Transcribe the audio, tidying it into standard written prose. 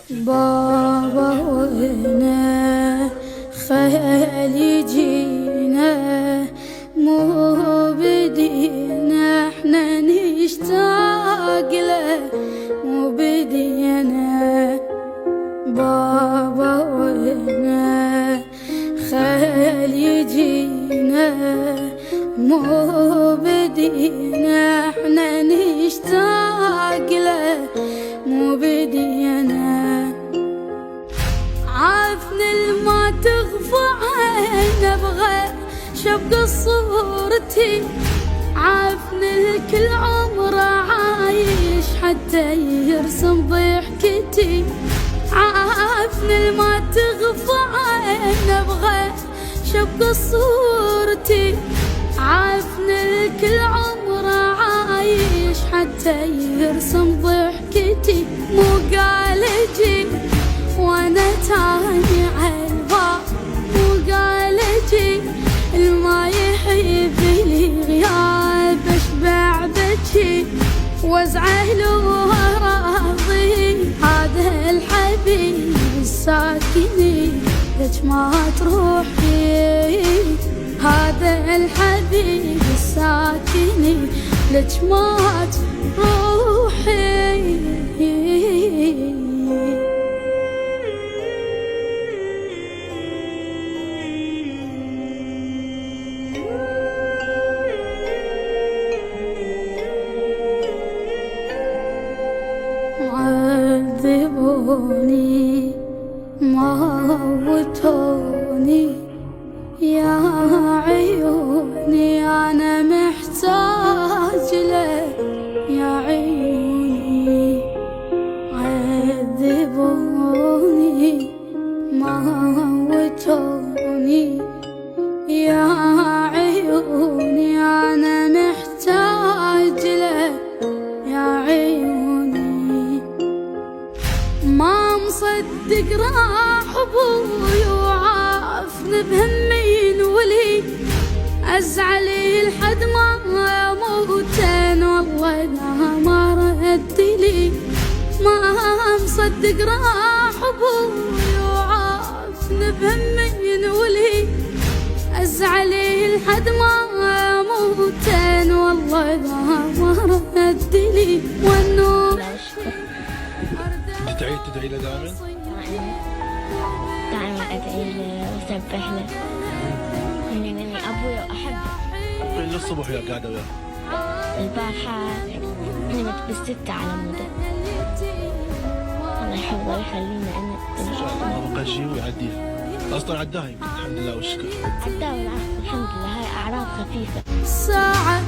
بابا وهنا خيال يجينا مو بدينا احنا نشتاق له مو بدينا بابا وهنا خيال يجينا مو بدينا احنا نشتاق له مو بدينا عافني ما تغفى عين ابغى شبق صورتي عافني كل عمره عايش حتى يرسم ضحكتي عافني ما تغفى عين ابغى شبق صورتي عافني كل عمره عايش حتى يرسم ضحكتي مو قال اجي وانا تاني عالباب مو قال اجي الما يحب لي غياب اشبع بجي وازعل وراضي هذا الحبيب الساكني ليش ما تروحي هذا الحبيب الساكني ليش ما تروحي عذبوني موتوني يا عيوني أنا محتاج له يا عيوني عذبوني موتوني يا عيوني أنا محتاج له يا عيوني ما مصدق راح ابوي وعافني بهمين ولي ازعلي لحد ما اموتن والله لا ما رد لي ما مصدق راح ابوي وعافني بهمين ولي ازعلي لحد ما اموتن والله لا ما رد لي والنور تدعي له دائما؟ دائما ادعي له واسبح له اني ابوي واحبه من الصبح ويا قاعده وياه البارحة نمت بالستة على مدة الله يحفظه ويخلينا أنا ان شاء الله ما بقى شيء ويعديها اصلا عداها يمكن الحمد لله والشكر عداه والعافية الحمد لله هاي أعراض خفيفة ساعة